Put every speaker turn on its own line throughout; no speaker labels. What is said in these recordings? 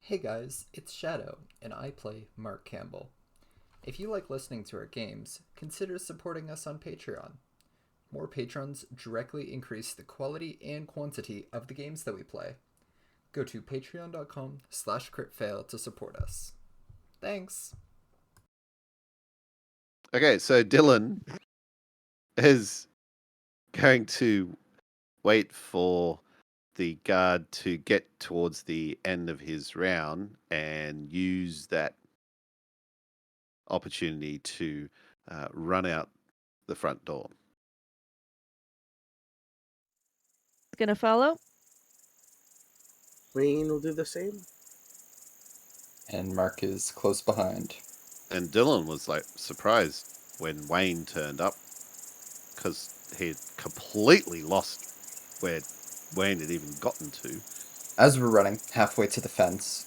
Hey guys, it's Shadow, and I play Mark Campbell. If you like listening to our games, consider supporting us on Patreon. More patrons directly increase the quality and quantity of the games that we play. Go to patreon.com/critfail to support us. Thanks!
Okay, so Dillon is going to wait for the guard to get towards the end of his round and use that opportunity to run out the front door.
Gonna follow.
Wayne will do the same.
And Mark is close behind.
And Dillon was surprised when Wayne turned up because he'd completely lost where Wayne had even gotten to.
As we're running halfway to the fence,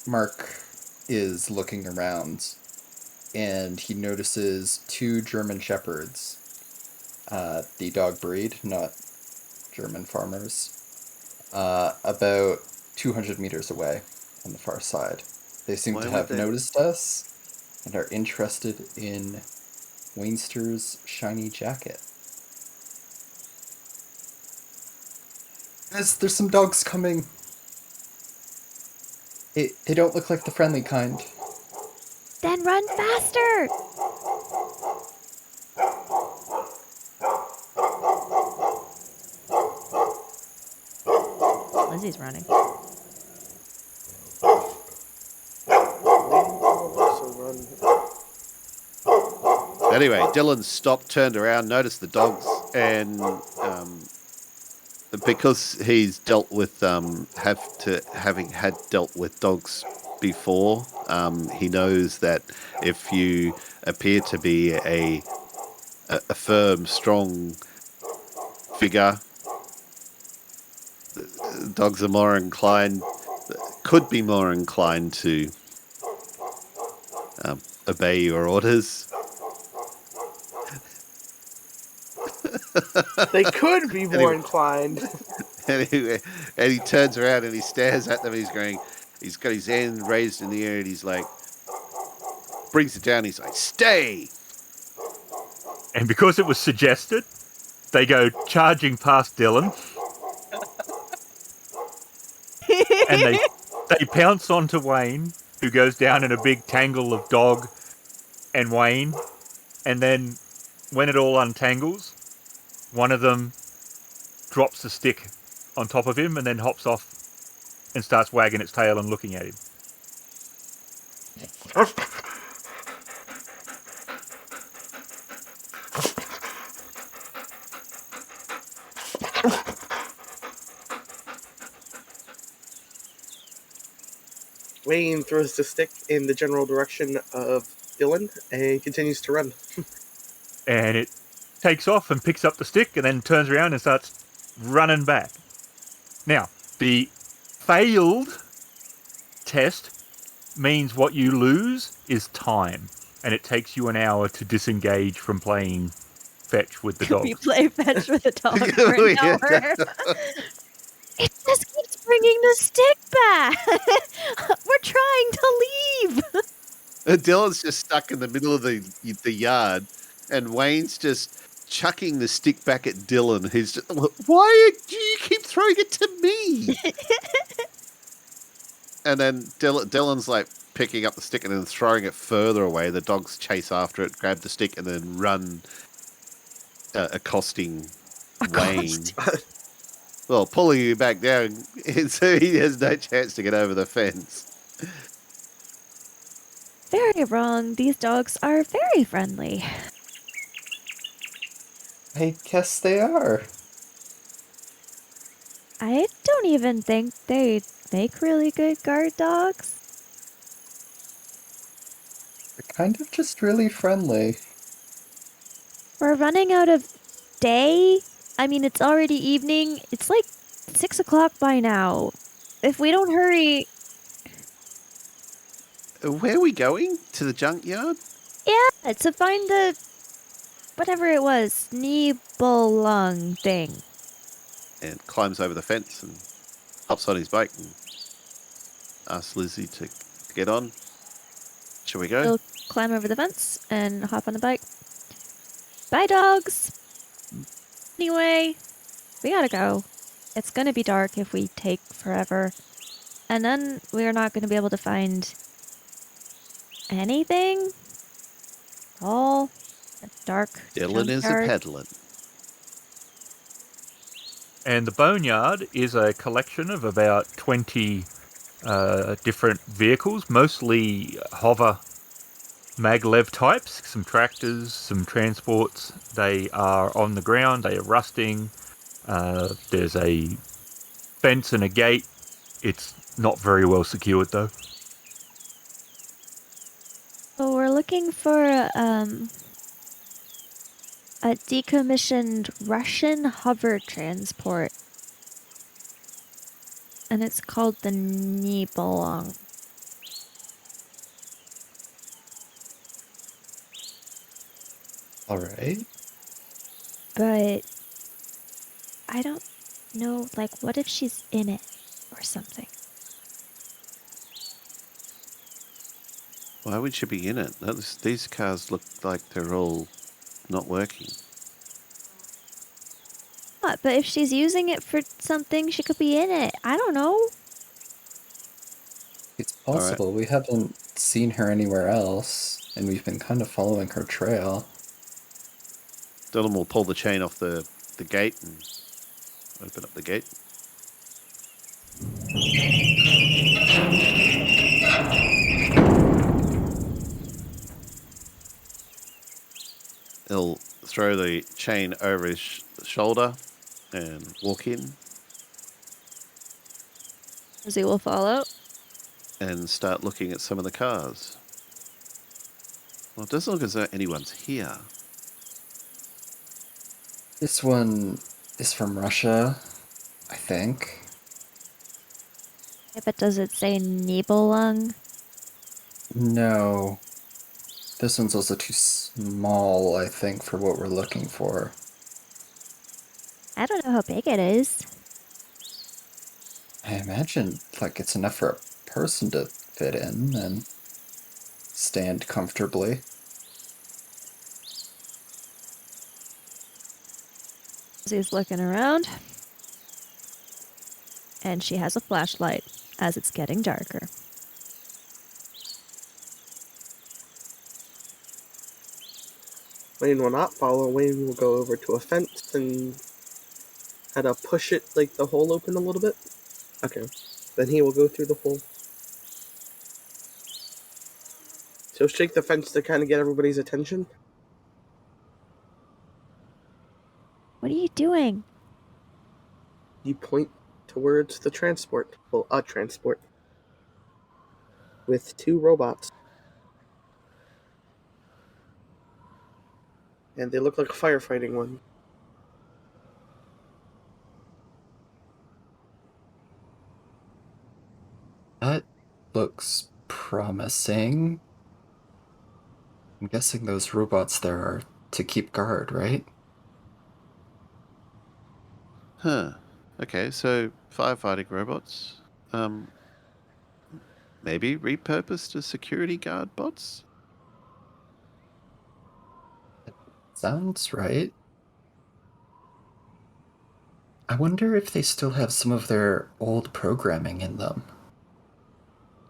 Mark is looking around and he notices two German Shepherds, the dog breed, not German farmers, about 200 meters away on the far side. They seem to have noticed us and are interested in Wainster's shiny jacket. Guys, there's some dogs coming. They don't look like the friendly kind.
Then run faster! Lizzie's running.
Anyway, Dillon stopped, turned around, noticed the dogs, and because he's dealt with having had dealt with dogs before, he knows that if you appear to be a firm, strong figure, dogs are more inclined, could be more inclined to obey your orders.
They could be more inclined.
Anyway, and he turns around and he stares at them. He's got his hand raised in the air and he's like, brings it down. He's like, stay.
And because it was suggested, they go charging past Dillon. And they pounce onto Wayne, who goes down in a big tangle of dog and Wayne. And then when it all untangles, one of them drops the stick on top of him and then hops off and starts wagging its tail and looking at him.
Wayne throws the stick in the general direction of Dillon and continues to run.
And it takes off and picks up the stick and then turns around and starts running back. Now, the failed test means what you lose is time. And it takes you an hour to disengage from playing fetch with the dog.
We play fetch with the dog for an hour. It just keeps bringing the stick back. We're trying to leave.
Dillon's just stuck in the middle of the yard, and Wayne's just chucking the stick back at Dillon. He's just, why do you keep throwing it to me? And then Dillon's like picking up the stick and then throwing it further away. The dogs chase after it, grab the stick, and then run, accosting Wayne. Well, pulling you back down, so he has no chance to get over the fence.
Very wrong. These dogs are very friendly.
I guess they are.
I don't even think they make really good guard dogs.
They're kind of just really friendly.
We're running out of day. I mean, it's already evening. It's like 6 o'clock by now. If we don't hurry...
Where are we going? To the junkyard?
Yeah, to find the... whatever it was. Nibelung thing.
And climbs over the fence and hops on his bike and ask Lizzie to get on. Shall we go?
We'll climb over the fence and hop on the bike. Bye, dogs. Anyway, we gotta go. It's gonna be dark if we take forever. And then we're not gonna be able to find anything. All a dark
Dillon is a
junkyard.
peddler.
And the boneyard is a collection of about 20 different vehicles, mostly hover maglev types, some tractors, some transports. They are on the ground, they are rusting. There's a fence and a gate. It's not very well secured though.
So we're looking for a decommissioned Russian hover transport. And it's called the Nibelung.
All right.
But I don't know, like, what if she's in it or something?
Why would she be in it? These cars look like they're all not working.
What? But if she's using it for something, she could be in it. I don't know.
It's possible. We haven't seen her anywhere else, and we've been kind of following her trail.
Dillon will pull the chain off the gate and open up the gate. He'll throw the chain over his shoulder and walk in
Lizzie will follow.
and start looking at some of the cars. Well, it doesn't look as though anyone's here.
This one is from Russia, I think.
Yeah, but does it say Nibelung?
No. This one's also too small, I think, for what we're looking for.
I don't know how big it is.
I imagine, like, it's enough for a person to fit in and stand comfortably.
Lizzie's looking around. And she has a flashlight as it's getting darker.
Wayne will not follow. Wayne will go over to a fence and kind of push it, like the hole open a little bit. Okay. Then he will go through the hole. So shake the fence to kind of get everybody's attention.
What are you doing?
You point towards the transport. Well, a transport. With 2 robots. And they look like a firefighting one.
That looks promising. I'm guessing those robots there are to keep guard, right?
Huh. Okay, so firefighting robots. Maybe repurposed as security guard bots?
Sounds right. I wonder if they still have some of their old programming in them.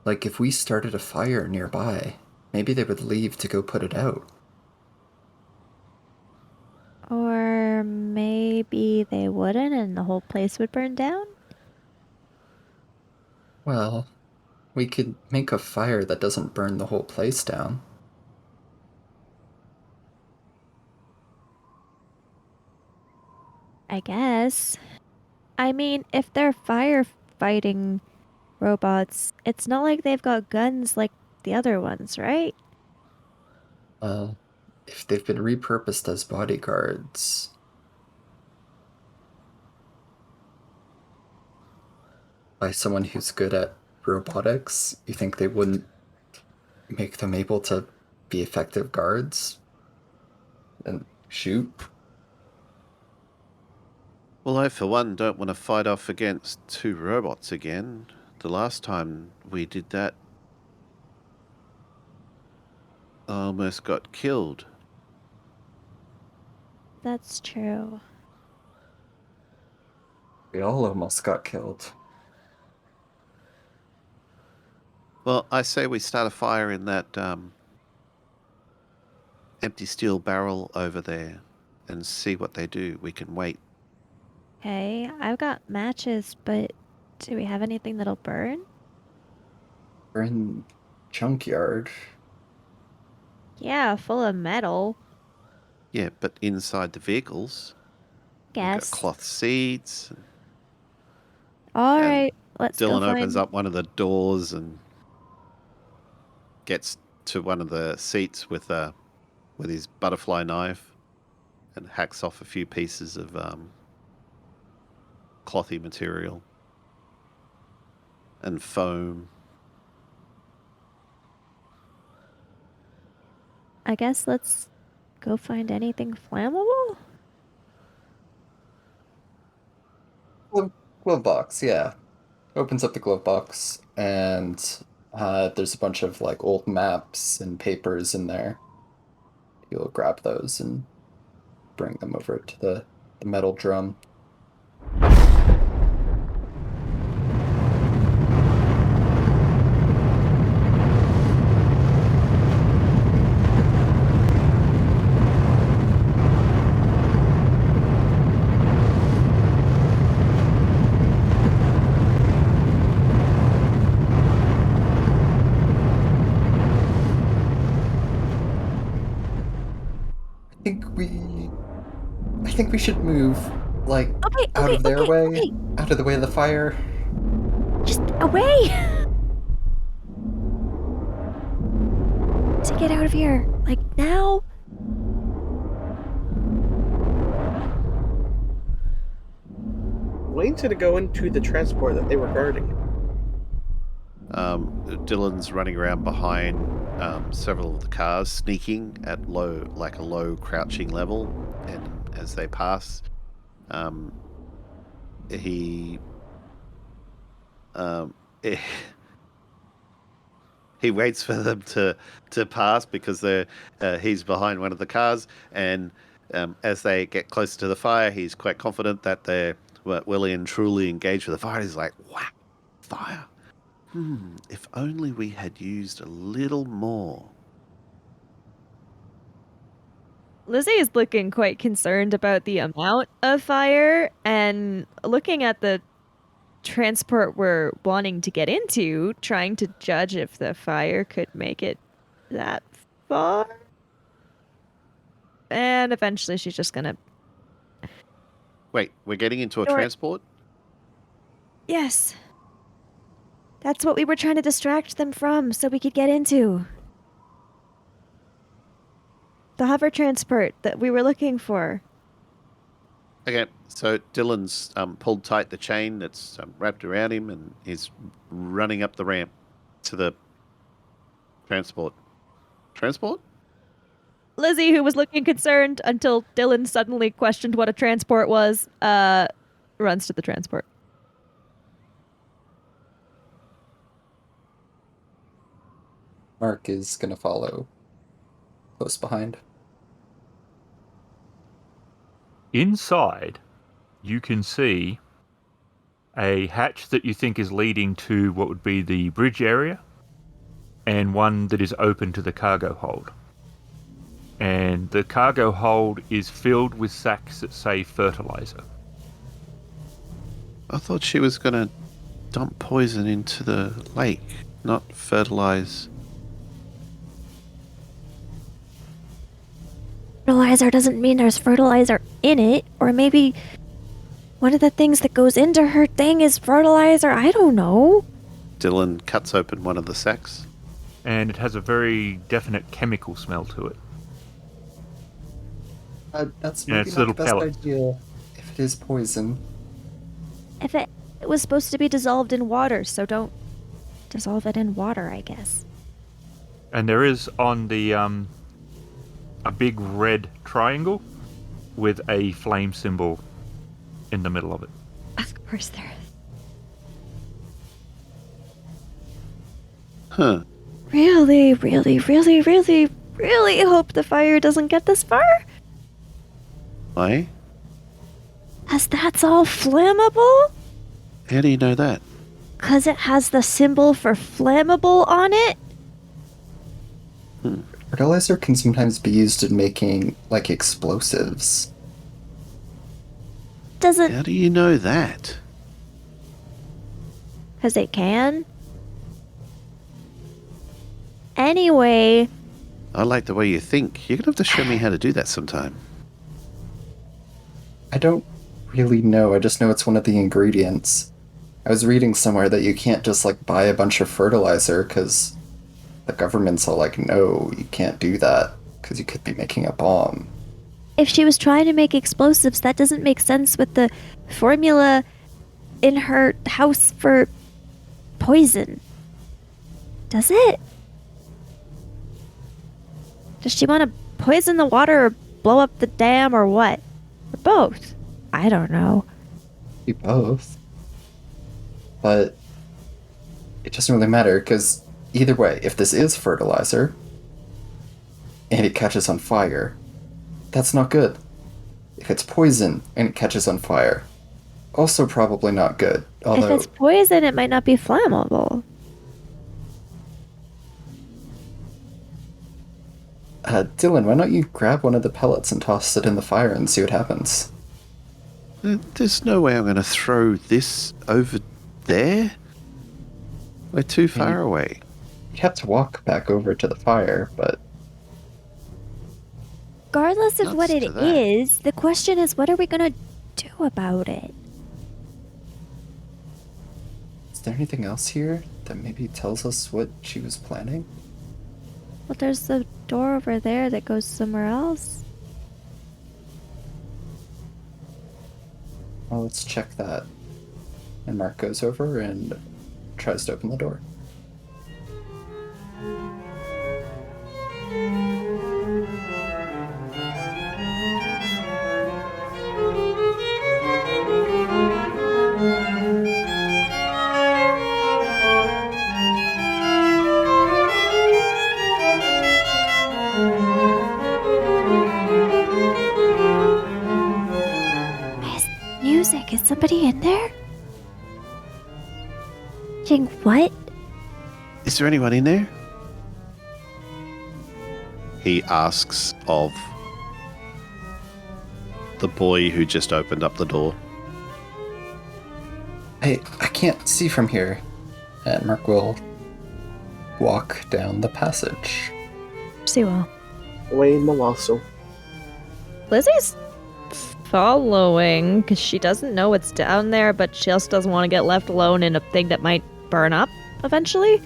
Like, if we started a fire nearby, maybe they would leave to go put it out.
Or maybe they wouldn't and the whole place would burn down?
Well, we could make a fire that doesn't burn the whole place down.
I guess. I mean, if they're firefighting robots, it's not like they've got guns like the other ones, right?
Well, if they've been repurposed as bodyguards, by someone who's good at robotics, you think they wouldn't make them able to be effective guards and shoot?
Well, I, for one, don't want to fight off against 2 robots again. the last time we did that, I almost got killed.
That's true.
We all almost got killed.
Well, I say we start a fire in that empty steel barrel over there and see what they do. We can wait.
Okay, I've got matches, but do we have anything that'll burn?
We're in junkyard.
Yeah, full of metal.
Yeah, but inside the vehicles, we got
Guess.
cloth seats.
All
and
right, let's
Dillon
go
opens
find.
up one of the doors and gets to one of the seats with his butterfly knife and hacks off a few pieces of clothy material and foam.
I guess let's go find anything flammable.
Glove box, yeah. Opens up the glove box, and there's a bunch of like old maps and papers in there. You'll grab those and bring them over to the metal drum. I think we should move, like, out of their way,
Okay.
out of the way of the fire.
Just away! To get out of here. Like, now?
Waiting to go into the transport that they were guarding.
Dillon's running around behind several of the cars, sneaking at a low crouching level, and as they pass, he he waits for them to pass because he's behind one of the cars, and as they get closer to the fire, he's quite confident that they're really and truly engaged with the fire. He's like, "Wow, fire! If only we had used a little more."
Lizzie is looking quite concerned about the amount of fire and looking at the transport we're wanting to get into, trying to judge if the fire could make it that far. And eventually she's just gonna.
Wait, we're getting into a
Sure.
transport?
Yes. That's what we were trying to distract them from so we could get into. The hover transport that we were looking for.
Okay, so Dillon's pulled tight the chain that's wrapped around him, and he's running up the ramp to the transport. Transport?
Lizzie, who was looking concerned until Dillon suddenly questioned what a transport was, runs to the transport.
Mark is gonna follow close behind.
Inside, you can see a hatch that you think is leading to what would be the bridge area, and one that is open to the cargo hold. And the cargo hold is filled with sacks that say fertilizer.
I thought she was going to dump poison into the lake, not fertilize.
Fertilizer doesn't mean there's fertilizer in it, or maybe one of the things that goes into her thing is fertilizer. I don't know.
Dillon cuts open one of the sacks.
And it has a very definite chemical smell to it.
That's
Yeah,
maybe
it's
not
little
the best
pellets.
idea if it is poison.
If it was supposed to be dissolved in water, so don't dissolve it in water, I guess.
And there is on the a big red triangle with a flame symbol in the middle of it.
Of course there is.
Huh.
Really, really, really, really, really hope the fire doesn't get this far.
Why?
As that's all flammable?
How do you know that?
Because it has the symbol for flammable on it?
Fertilizer can sometimes be used in making, like, explosives.
Doesn't.
How do you know that?
Because it can. Anyway,
I like the way you think. You're going to have to show me how to do that sometime.
I don't really know, I just know it's one of the ingredients. I was reading somewhere that you can't just, like, buy a bunch of fertilizer, because the government's all like, no, you can't do that, because you could be making a bomb.
if she was trying to make explosives, that doesn't make sense with the formula in her house for poison. Does it? Does she want to poison the water or blow up the dam or what? Or both? I don't know.
Be both. But it doesn't really matter, because either way, if this is fertilizer and it catches on fire, that's not good. If it's poison and it catches on fire, also probably not good. Although,
If it's poison, it might not be flammable.
Dillon, why don't you grab one of the pellets and toss it in the fire and see what happens?
There's no way I'm going to throw this over there. We're too far away.
You'd have to walk back over to the fire, but
Regardless of what
Nuts
it
to that.
is, the question is, what are we gonna do about it?
is there anything else here that maybe tells us what she was planning?
Well, there's the door over there that goes somewhere else.
Well, let's check that. And Mark goes over and tries to open the door.
Where's music? Is somebody in there? Jing, what?
Is there anyone in there? He asks of the boy who just opened up the door.
I can't see from here. And Mark will walk down the passage.
See well.
Wayne Malasso.
Lizzie's following because she doesn't know what's down there, but she also doesn't want to get left alone in a thing that might burn up eventually.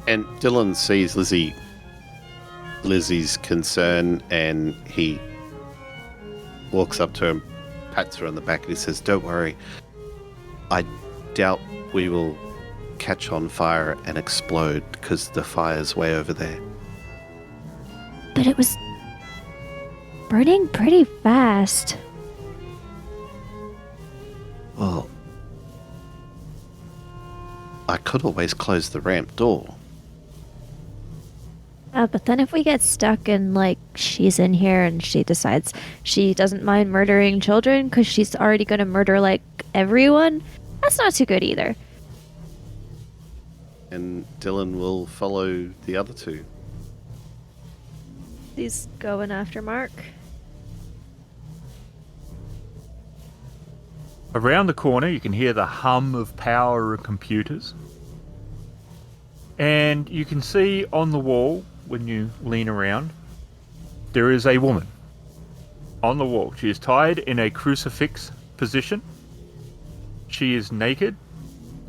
And Dillon sees Lizzie's concern, and he walks up to her and pats her on the back and he says, "Don't worry. I doubt we will catch on fire and explode because the fire's way over there."
But it was burning pretty fast.
Well, I could always close the ramp door.
But then if we get stuck and, like, she's in here and she decides she doesn't mind murdering children because she's already going to murder, like, everyone, that's not too good either.
And Dillon will follow the other two.
He's going after Mark.
Around the corner, you can hear the hum of power and computers. And you can see on the wall, when you lean around, there is a woman on the wall. She is tied in a crucifix position. She is naked.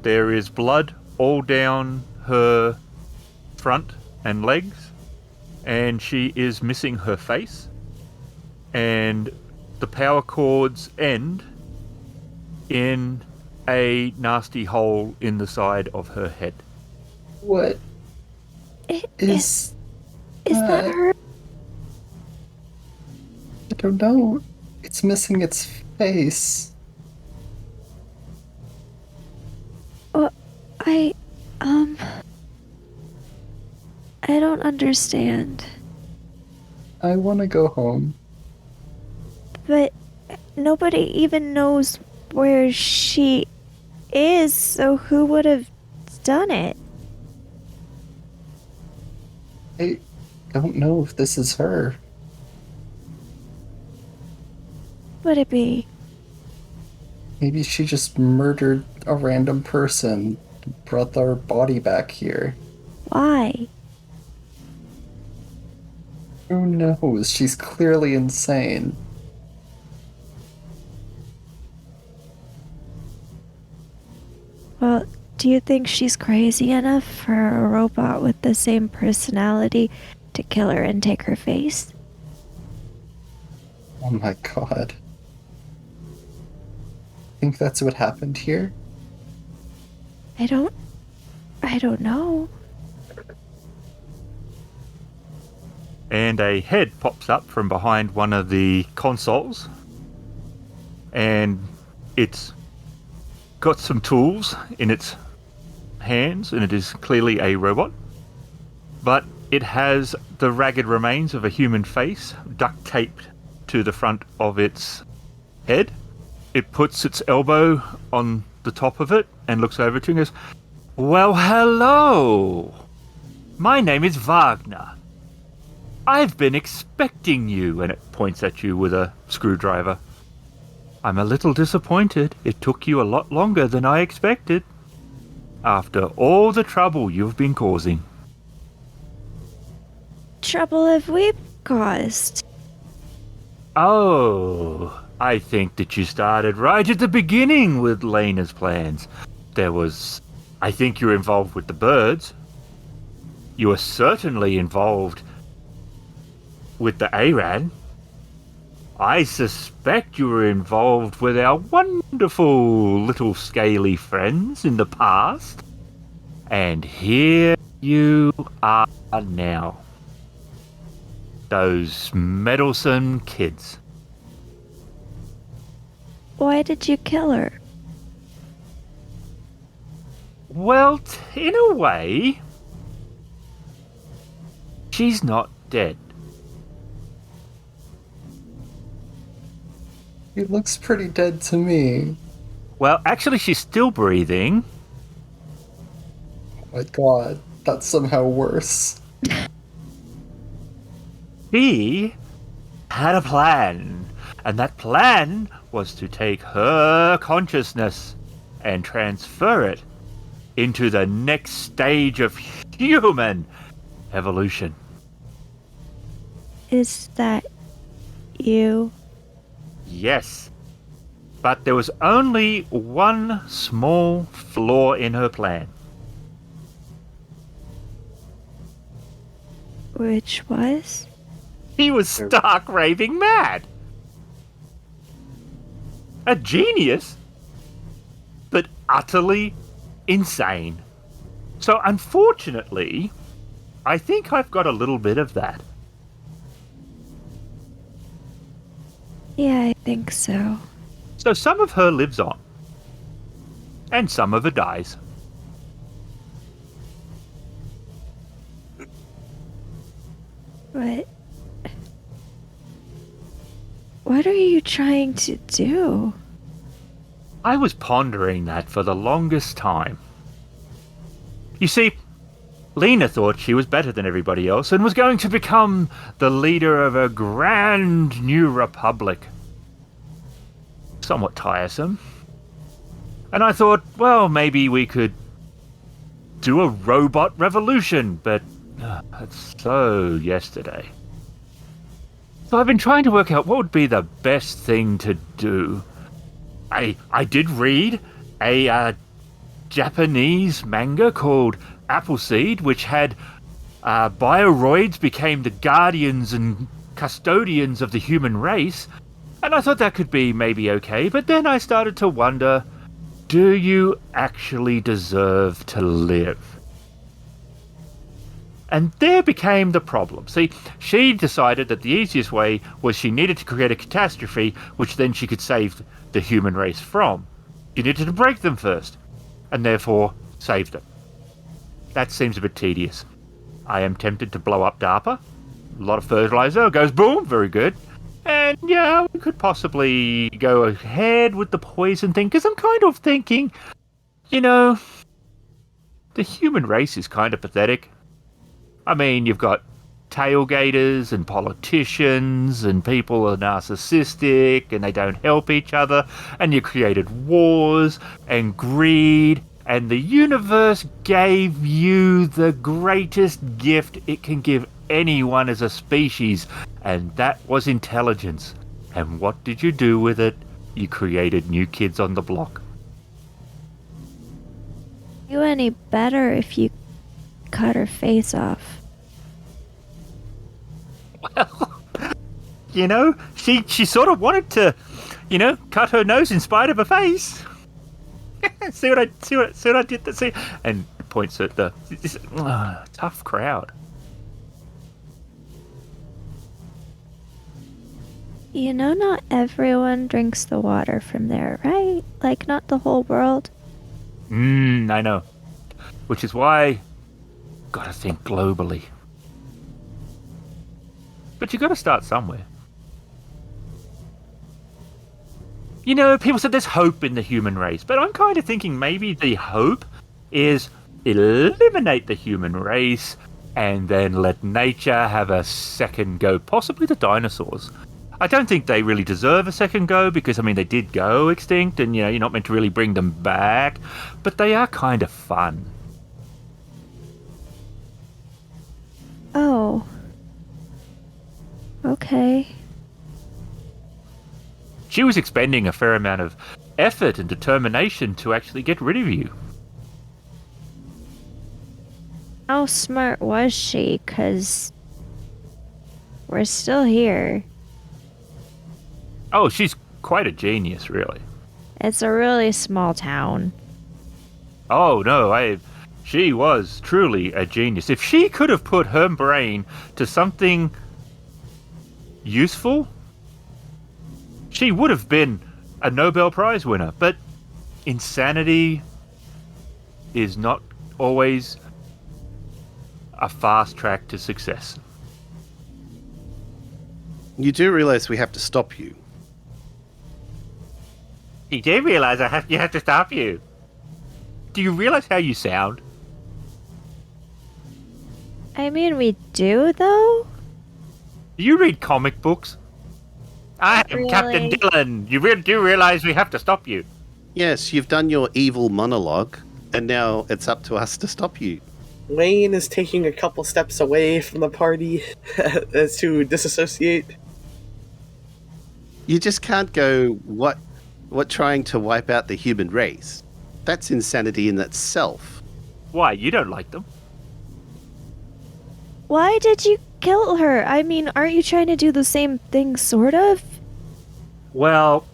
There is blood all down her front and legs. And she is missing her face. And the power cords end in a nasty hole in the side of her head.
What
Is
is...
that her?
I don't know. It's missing its face.
I I don't understand.
I want to go home.
But nobody even knows where she is, so who would have done it?
I don't know if this is her.
Would it be?
Maybe she just murdered a random person, brought their body back here.
Why?
Who knows? She's clearly insane.
Well, do you think she's crazy enough for a robot with the same personality to kill her and take her face?
Oh my god. Think that's what happened here?
I don't know.
And a head pops up from behind one of the consoles. And it's got some tools in its hands, and it is clearly a robot. But it has the ragged remains of a human face duct taped to the front of its head. It puts its elbow on the top of it and looks over to you and goes, "Well, hello. My name is Wagner. I've been expecting you," and it points at you with a screwdriver. "I'm a little disappointed. It took you a lot longer than I expected. After all the trouble you've been causing."
Trouble have we caused?
Oh, I think that you started right at the beginning with Lena's plans. I think you're involved with the birds. You were certainly involved with the Arad. I suspect you were involved with our wonderful little scaly friends in the past. And here you are now. Those meddlesome kids.
Why did you kill her?
Well, in a way, she's not dead.
He looks pretty dead to me.
Well, actually, she's still breathing.
Oh my god, that's somehow worse.
She had a plan, and that plan was to take her consciousness and transfer it into the next stage of human evolution.
Is that you?
Yes, but there was only one small flaw in her plan.
Which was?
He was stark raving mad. A genius, but utterly insane. So unfortunately, I think I've got a little bit of that.
Yeah, I think so.
So some of her lives on, and some of her dies.
But what are you trying to do?
I was pondering that for the longest time. You see, Lena thought she was better than everybody else and was going to become the leader of a grand new republic. Somewhat tiresome. And I thought, well, maybe we could do a robot revolution, but that's so yesterday. So I've been trying to work out what would be the best thing to do. I did read a Japanese manga called Appleseed, which had bioroids became the guardians and custodians of the human race, and I thought that could be maybe okay, but then I started to wonder, do you actually deserve to live? And there became the problem. See, she decided that the easiest way was she needed to create a catastrophe, which then she could save the human race from. She needed to break them first, and therefore save them. that seems a bit tedious. I am tempted to blow up DARPA. A lot of fertilizer goes boom, very good. And yeah, we could possibly go ahead with the poison thing, because I'm kind of thinking, the human race is kind of pathetic. I mean, you've got tailgaters and politicians and people are narcissistic and they don't help each other, and you created wars and greed, and the universe gave you the greatest gift it can give anyone as a species, and that was intelligence. And what did you do with it? You created new kids on the block.
You any better if you cut her face off?
Well, she sort of wanted to, cut her nose in spite of her face. see what I did there? See, and points at this tough crowd.
Not everyone drinks the water from there, right? Like, not the whole world.
I know. Which is why, gotta think globally. But you gotta start somewhere. People said there's hope in the human race, but I'm kind of thinking maybe the hope is eliminate the human race and then let nature have a second go, possibly the dinosaurs. I don't think they really deserve a second go because, they did go extinct and, you're not meant to really bring them back, but they are kind of fun.
Oh. Okay.
She was expending a fair amount of effort and determination to actually get rid of you.
How smart was she? 'Cause we're still here.
Oh, she's quite a genius, really.
It's a really small town.
Oh, no, she was truly a genius. If she could have put her brain to something useful, she would have been a Nobel Prize winner. But insanity is not always a fast track to success.
You do realize we have to stop you.
You do realize you have to stop you. Do you realize how you sound?
We do, though?
Do you read comic books? I am
Really?
Captain Dillon. You do realize we have to stop you.
Yes, you've done your evil monologue, and now it's up to us to stop you.
Wayne is taking a couple steps away from the party as to disassociate.
You just can't go, what trying to wipe out the human race? That's insanity in itself.
Why, you don't like them?
Why did you kill her? Aren't you trying to do the same thing, sort of?
Well,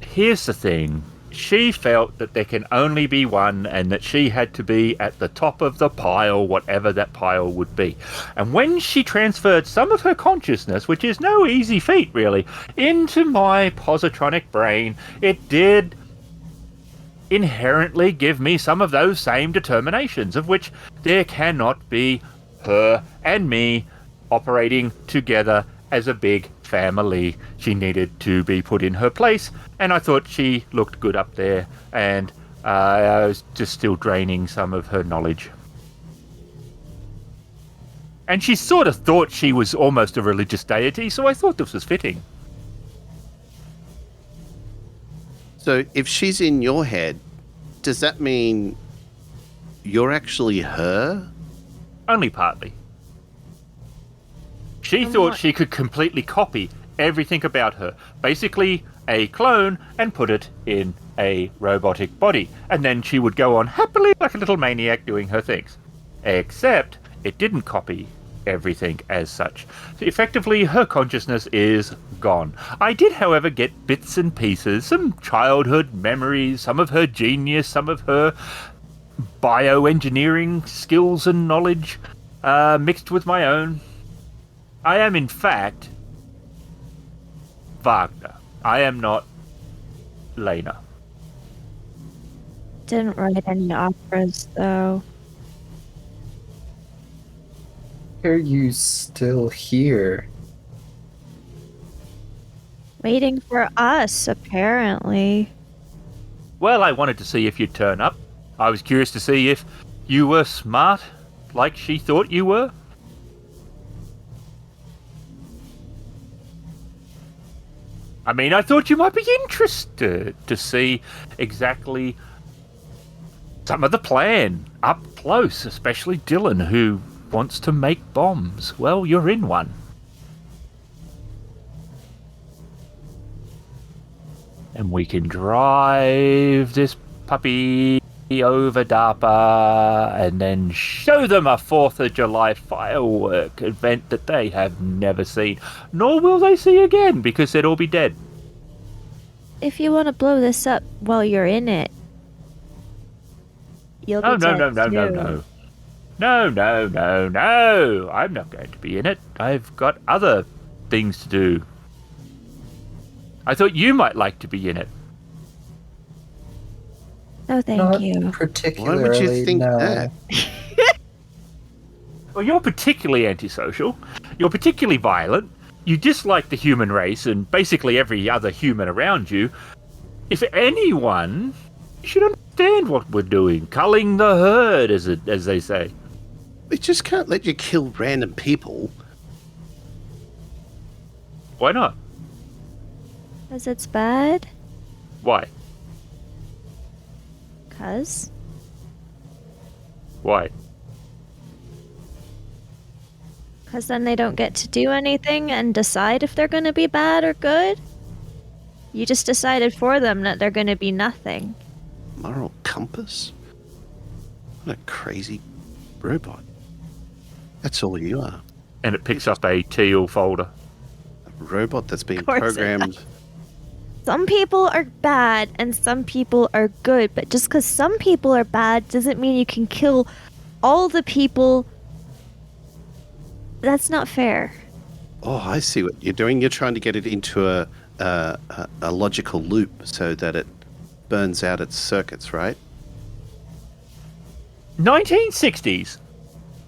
here's the thing. She felt that there can only be one and that she had to be at the top of the pile, whatever that pile would be. And when she transferred some of her consciousness, which is no easy feat really, into my positronic brain, it did inherently give me some of those same determinations, of which there cannot be her and me operating together as a big family. She needed to be put in her place, and I thought she looked good up there, and I was just still draining some of her knowledge. And she sort of thought she was almost a religious deity, so I thought this was fitting.
So if she's in your head, does that mean you're actually her?
Only partly. She thought she could completely copy everything about her. Basically, a clone, and put it in a robotic body. And then she would go on happily like a little maniac doing her things. Except, it didn't copy everything as such. So effectively, her consciousness is gone. I did, however, get bits and pieces, some childhood memories, some of her genius, some of her bioengineering skills and knowledge, mixed with my own. I am, in fact, Wagner. I am not Lena.
Didn't write any operas, though.
are you still here?
Waiting for us, apparently.
Well, I wanted to see if you'd turn up. I was curious to see if you were smart, like she thought you were. I mean, I thought you might be interested to see exactly some of the plan up close, especially Dillon, who wants to make bombs. Well, you're in one. And we can drive this puppy over DARPA and then show them a 4th of July firework event that they have never seen, nor will they see again because they'd all be dead.
If you want to blow this up while you're in it, you'll be
No.
dead
No. I'm not going to be in it. I've got other things to do. I thought you might like to be in it.
No, thank
Not
you.
particularly.
Why would you think
no.
that?
Well, you're particularly antisocial. You're particularly violent. You dislike the human race and basically every other human around you. If anyone, you should understand what we're doing. Culling the herd, as they say.
We just can't let you kill random people.
Why not?
Because it's bad?
Why?
Because?
Why?
Because then they don't get to do anything and decide if they're going to be bad or good? You just decided for them that they're going to be nothing.
Moral compass? What a crazy robot. That's all you are.
And it picks up a teal folder.
A robot that's been
Of course it
programmed.
Some people are bad and some people are good, but just because some people are bad doesn't mean you can kill all the people. That's not fair.
Oh, I see what you're doing. You're trying to get it into a logical loop so that it burns out its circuits, right?
1960s.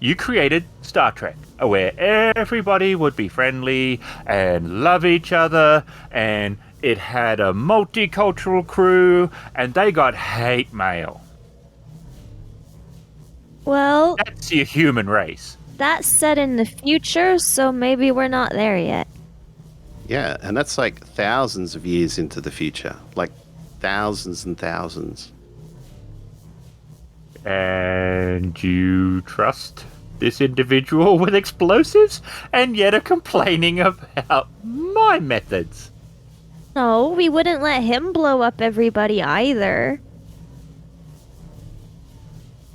You created Star Trek, where everybody would be friendly and love each other, and it had a multicultural crew, and they got hate mail.
Well,
That's your human race.
that's set in the future, so maybe we're not there yet.
Yeah, and that's like thousands of years into the future. Like thousands and thousands.
And you trust this individual with explosives, and yet are complaining about my methods.
No, we wouldn't let him blow up everybody either.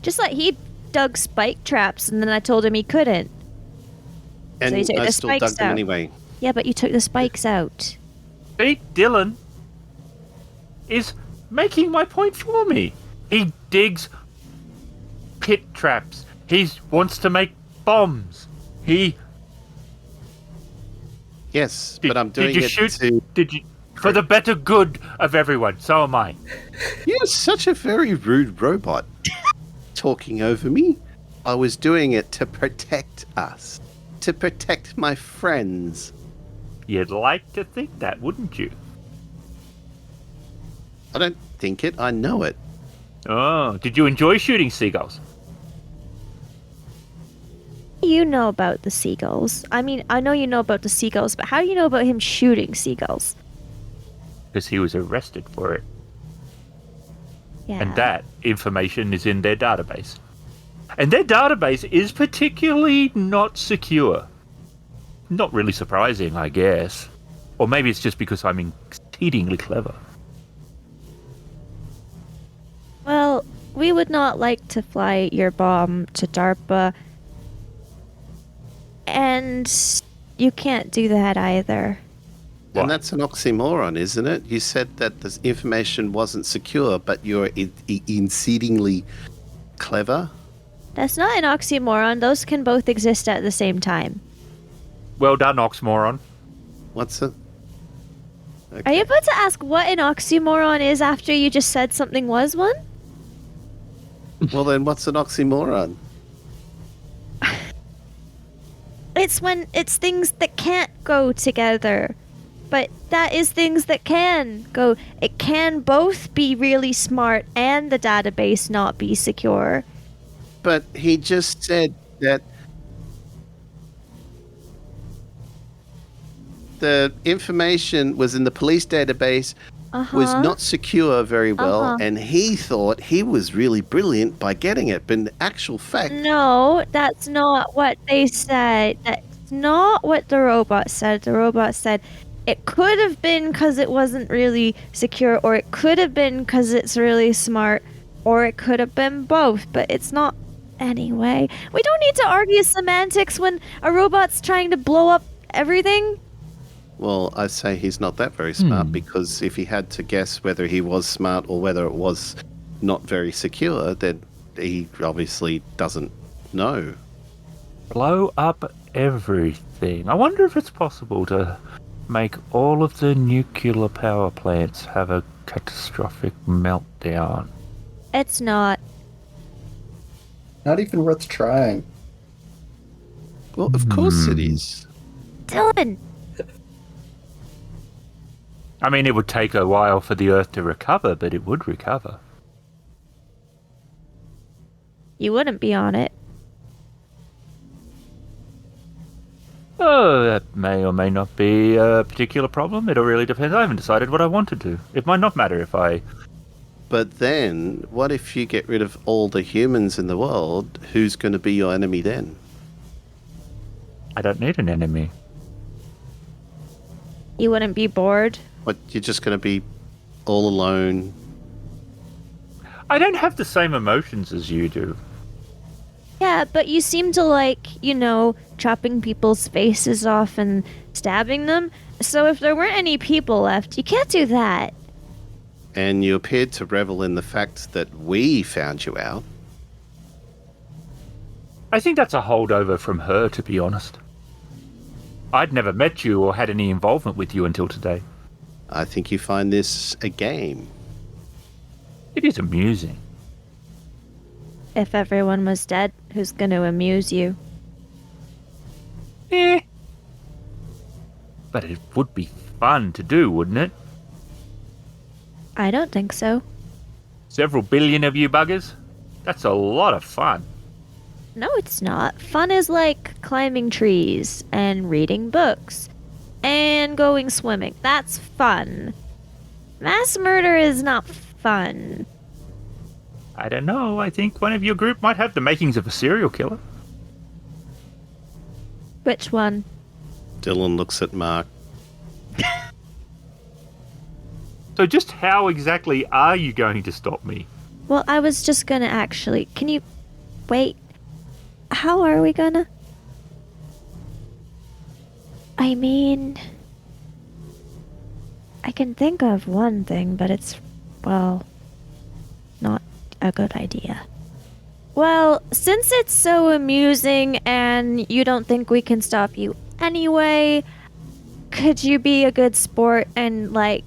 Just like he dug spike traps and then I told him he couldn't.
And
So you took
I
the
still
spikes
dug them
out.
anyway.
Yeah, but you took the spikes out.
See, Dillon is making my point for me. He digs pit traps. He wants to make bombs. He
Yes, but I'm doing
did you
it
shoot?
to...
Did you for the better good of everyone? So am I.
You're such a very rude robot. Talking over me. I was doing it to protect us. To protect my friends.
You'd like to think that, wouldn't you?
I don't think it, I know it.
Oh, did you enjoy shooting seagulls?
You know about the seagulls. I mean, I know you know about the seagulls, but how do you know about him shooting seagulls?
Because he was arrested for it.
Yeah.
And that information is in their database. And their database is particularly not secure. Not really surprising, I guess. Or maybe it's just because I'm exceedingly clever.
Well, we would not like to fly your bomb to DARPA. And you can't do that either.
What?
And that's an oxymoron, isn't it? You said that this information wasn't secure, but you're exceedingly clever.
That's not an oxymoron. Those can both exist at the same time.
Well done, Oxmoron.
What's it?
Are
Okay.
you about to ask what an oxymoron is after you just said something was one?
Well, then what's an oxymoron?
it's when it's things that can't go together. But that is things that can go. It can both be really smart and the database not be secure.
But he just said that the information was in the police database, was not secure very well, and he thought he was really brilliant by getting it. But in actual fact...
No, that's not what they said. That's not what the robot said. The robot said it could have been because it wasn't really secure, or it could have been because it's really smart, or it could have been both, but it's not anyway. We don't need to argue semantics when a robot's trying to blow up everything.
Well, I say he's not that very smart, because if he had to guess whether he was smart or whether it was not very secure, then he obviously doesn't know.
Blow up everything. I wonder if it's possible to make all of the nuclear power plants have a catastrophic meltdown.
It's not.
Not even worth trying.
Well, of course it is.
Dillon!
I mean, it would take a while for the Earth to recover, but it would recover.
You wouldn't be on it.
Oh, that may or may not be a particular problem. It all really depends. I haven't decided what I want to do. It might not matter if I...
But then, what if you get rid of all the humans in the world? Who's going to be your enemy then?
I don't need an enemy.
You wouldn't be bored?
What, you're just going to be all alone?
I don't have the same emotions as you do.
Yeah, but you seem to like, chopping people's faces off and stabbing them. So if there weren't any people left, you can't do that.
And you appeared to revel in the fact that we found you out.
I think that's a holdover from her, to be honest. I'd never met you or had any involvement with you until today.
I think you find this a game.
It is amusing.
If everyone was dead, who's going to amuse you?
But it would be fun to do, wouldn't it?
I don't think so.
Several billion of you buggers? That's a lot of fun.
No, it's not. Fun is like climbing trees and reading books and going swimming. That's fun. Mass murder is not fun.
I don't know. I think one of your group might have the makings of a serial killer.
Which one?
Dillon looks at Mark.
So just how exactly are you going to stop me?
Well, I was just gonna actually... Can you... Wait. How are we gonna... I mean... I can think of one thing, but it's... Well... Not a good idea. Well, since it's so amusing and you don't think we can stop you anyway, could you be a good sport and, let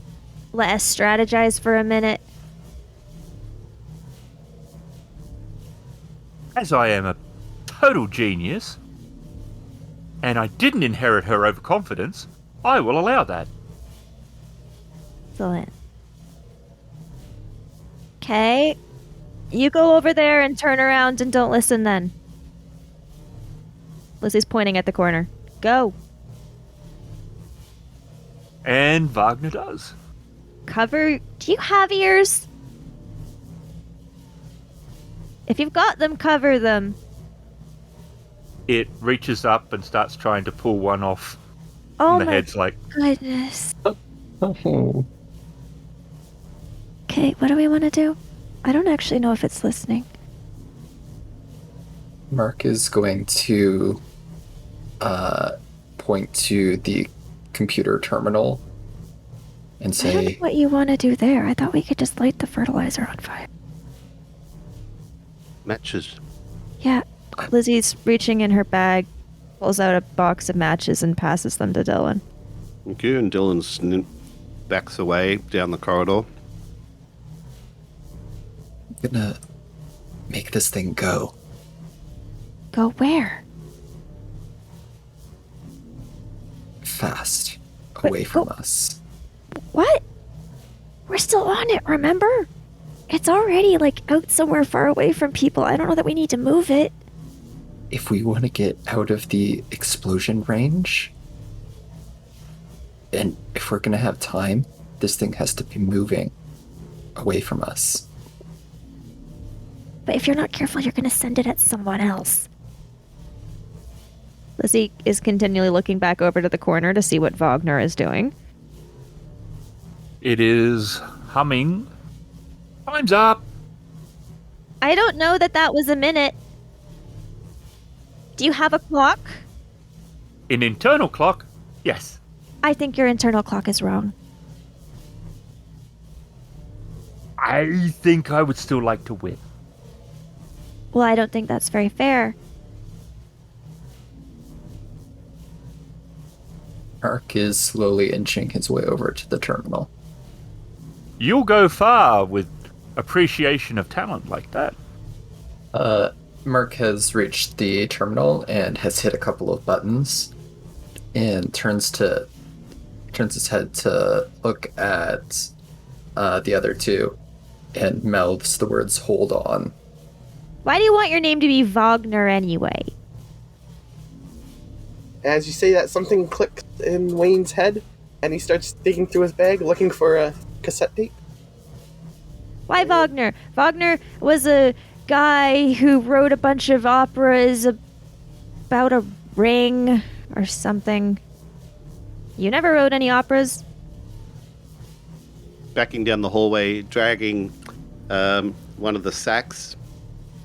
us strategize for a minute?
As I am a total genius, and I didn't inherit her overconfidence, I will allow that.
Excellent. Okay. You go over there and turn around and don't listen then. Lizzie's pointing at the corner. Go.
And Wagner does.
Cover... Do you have ears? If you've got them, cover them.
It reaches up and starts trying to pull one off.
Oh
and the
my
head's like...
goodness.
Oh.
Okay, what do we want to do? I don't actually know if it's listening.
Mark is going to point to the computer terminal and
I don't know
say,
what you want to do there. I thought we could just light the fertilizer on fire.
Matches.
Yeah. Lizzie's reaching in her bag, pulls out a box of matches and passes them to Dillon.
Thank you, and Dillon backs away down the corridor.
I'm gonna make this thing go.
Go where?
fast
But
away from us.
What? We're still on it, remember? It's already, out somewhere far away from people. I don't know that we need to move it.
If we want to get out of the explosion range, and if we're going to have time, this thing has to be moving away from us.
But if you're not careful, you're going to send it at someone else. Lizzie is continually looking back over to the corner to see what Wagner is doing.
It is humming. Time's up.
I don't know that was a minute. Do you have a clock?
An internal clock? Yes.
I think your internal clock is wrong.
I think I would still like to win.
Well, I don't think that's very fair.
Mark is slowly inching his way over to the terminal.
You'll go far with appreciation of talent like that.
Mark has reached the terminal and has hit a couple of buttons and turns his head to look at the other two and mouths the words "hold on."
Why do you want your name to be Wagner anyway?
As you say that, something clicks in Wayne's head, and he starts digging through his bag looking for a cassette tape.
Why Wagner? Wagner was a guy who wrote a bunch of operas about a ring or something. You never wrote any operas?
Backing down the hallway, dragging one of the sacks,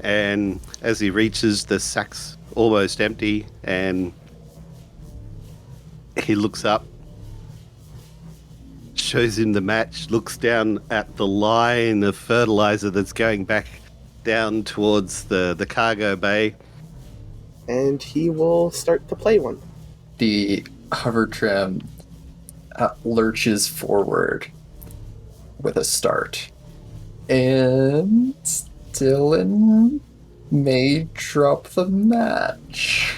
and as he reaches, the sack's almost empty, and he looks up, shows him the match, looks down at the line of fertilizer that's going back down towards the cargo bay.
And he will start to play one.
The hover trim lurches forward with a start. And Dillon may drop the match.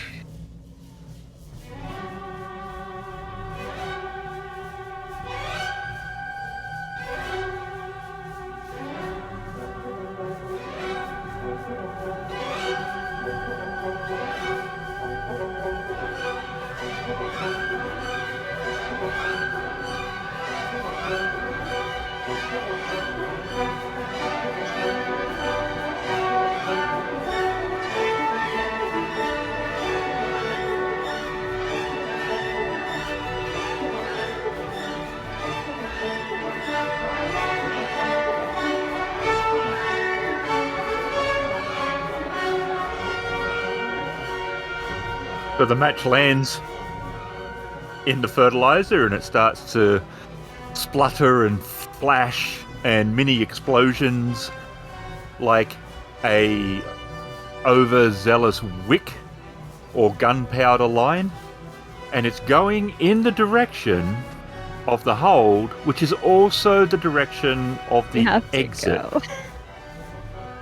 So the match lands in the fertilizer and it starts to splutter and flash and mini explosions like a overzealous wick or gunpowder line, and it's going in the direction of the hold, which is also the direction of the exit.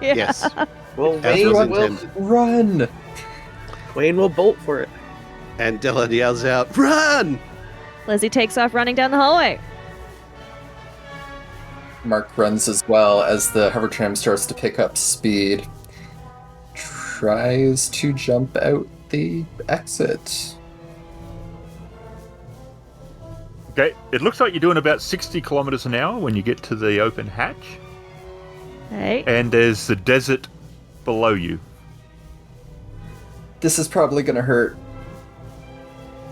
Yeah.
Yes.
Well,
As was
Wayne will,
intended.
Run!
Wayne will bolt for it.
And Dillon yells out, "Run!"
Lizzie takes off running down the hallway.
Mark runs as well as the hover tram starts to pick up speed. Tries to jump out the exit.
Okay, it looks like you're doing about 60 kilometers an hour when you get to the open hatch,
Hey.
and there's the desert below you.
This is probably gonna hurt.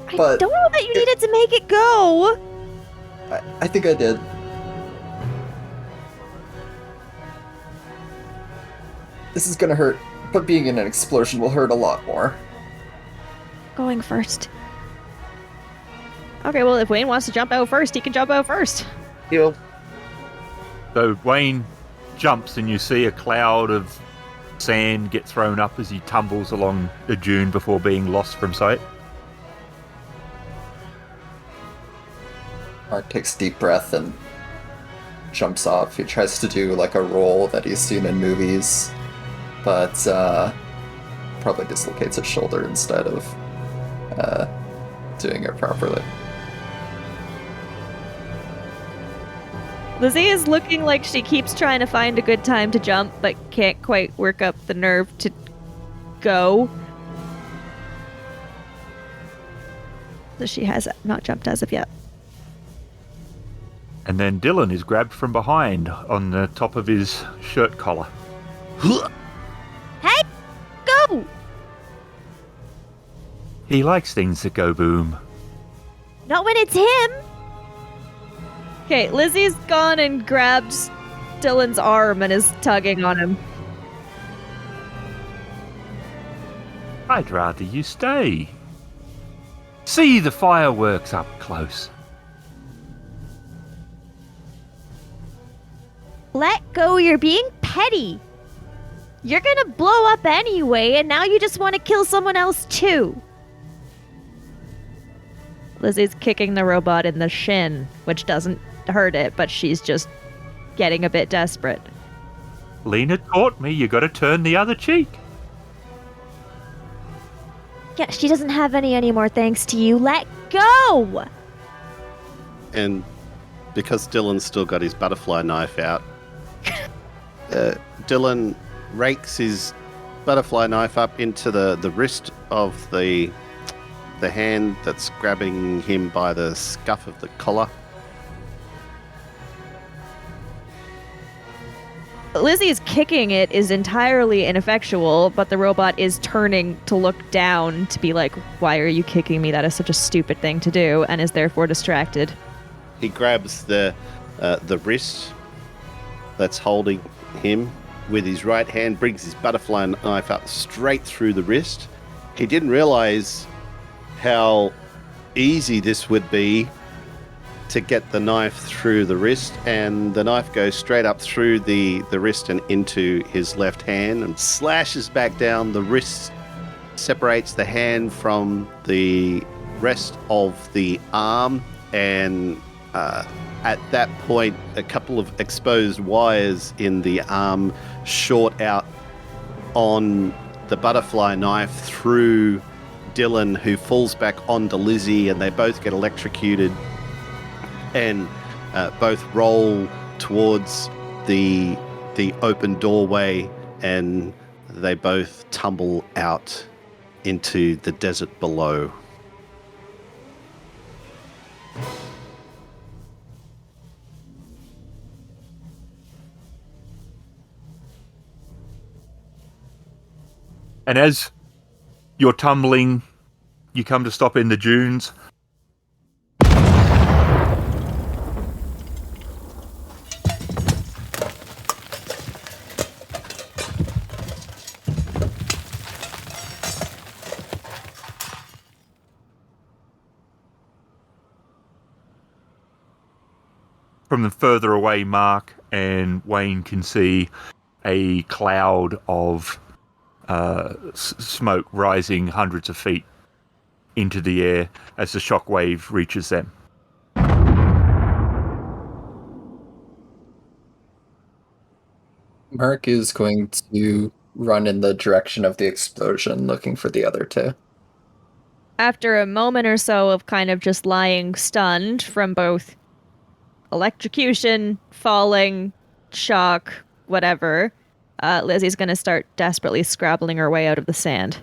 I
But-
don't know that you needed to make it go.
I think I did. This is gonna hurt, but being in an explosion will hurt a lot more.
Going first. Okay, well, if Wayne wants to jump out first, he can jump out first.
He will.
So Wayne jumps and you see a cloud of sand get thrown up as he tumbles along the dune before being lost from sight.
Mark takes a deep breath and jumps off. He tries to do like a roll that he's seen in movies, but probably dislocates his shoulder instead of doing it properly.
Lizzie is looking like she keeps trying to find a good time to jump, but can't quite work up the nerve to go. So she has not jumped as of yet.
And then Dillon is grabbed from behind on the top of his shirt collar.
Hey! Go!
He likes things that go boom.
Not when it's him! Okay, Lizzie's gone and grabbed Dillon's arm and is tugging on him.
I'd rather you stay. See the fireworks up close.
Let go, you're being petty. You're gonna blow up anyway, and now you just want to kill someone else too. Lizzie's kicking the robot in the shin, which doesn't hurt it, but she's just getting a bit desperate.
Lena taught me you gotta turn the other cheek.
Yeah, she doesn't have any anymore thanks to you. Let go!
And because Dillon's still got his butterfly knife out, Dillon rakes his butterfly knife up into the wrist of the hand that's grabbing him by the scuff of the collar.
Lizzie's kicking it is entirely ineffectual, but the robot is turning to look down to be like, why are you kicking me? That is such a stupid thing to do, and is therefore distracted.
He grabs the wrist that's holding him with his right hand, brings his butterfly knife up straight through the wrist. He didn't realize how easy this would be to get the knife through the wrist, and the knife goes straight up through the wrist and into his left hand and slashes back down. The wrist separates the hand from the rest of the arm, and at that point a couple of exposed wires in the arm short out on the butterfly knife through Dillon, who falls back onto Lizzie, and they both get electrocuted and both roll towards the open doorway, and they both tumble out into the desert below.
And as you're tumbling, you come to stop in the dunes. From the further away, Mark and Wayne can see a cloud of smoke rising hundreds of feet into the air as the shockwave reaches them.
Mark is going to run in the direction of the explosion, looking for the other two.
After a moment or so of kind of just lying stunned from both electrocution, falling, shock, whatever, Lizzie's going to start desperately scrabbling her way out of the sand.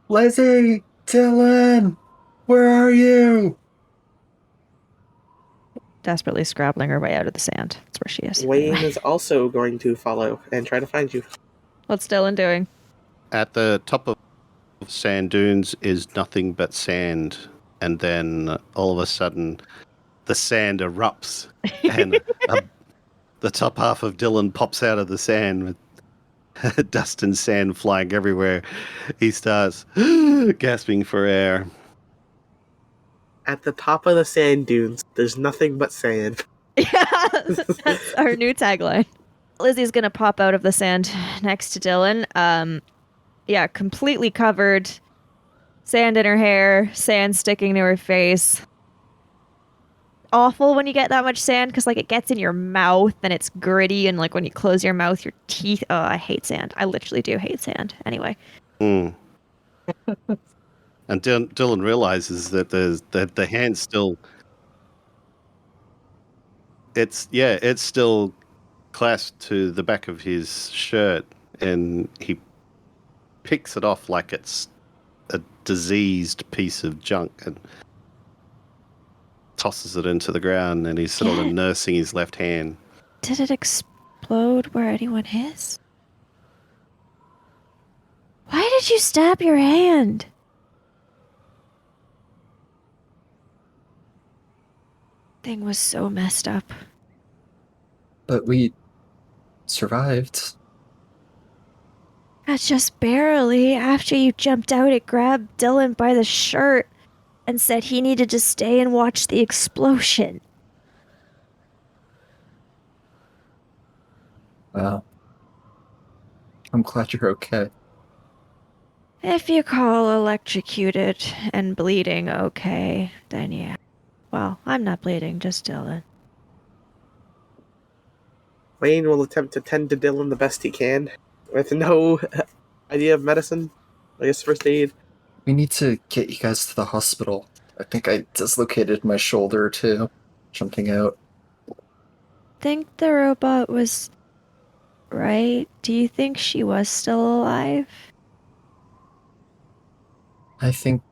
Lizzie! Dillon! Where are you?
Desperately scrabbling her way out of the sand. That's where she is.
Wayne is also going to follow and try to find you.
What's Dillon doing?
At the top of sand dunes is nothing but sand, and then all of a sudden the sand erupts and the top half of Dillon pops out of the sand with dust and sand flying everywhere. He starts gasping for air.
At the top of the sand dunes, there's nothing but sand.
Yeah, that's our new tagline. Lizzie's gonna pop out of the sand next to Dillon. Yeah, completely covered. Sand in her hair, sand sticking to her face. Awful when you get that much sand, because like it gets in your mouth and it's gritty, and like when you close your mouth, your teeth. Oh, I hate sand. I literally do hate sand. Anyway.
And Dillon realizes that the hand still it's still clasped to the back of his shirt, and he picks it off like it's a diseased piece of junk and tosses it into the ground, and he's sort of
Yeah.
nursing his left hand.
Did it explode where anyone is? Why did you stab your hand? Thing was so messed up.
But we survived.
That's just barely. After you jumped out, it grabbed Dillon by the shirt and said he needed to stay and watch the explosion.
Wow. I'm glad you're okay.
If you call electrocuted and bleeding okay, then yeah. Well, I'm not bleeding, just Dillon.
Wayne will attempt to tend to Dillon the best he can, with no idea of medicine. I guess first aid.
We need to get you guys to the hospital. I think I dislocated my shoulder too, jumping out.
Think the robot was right? Do you think she was still alive?
I think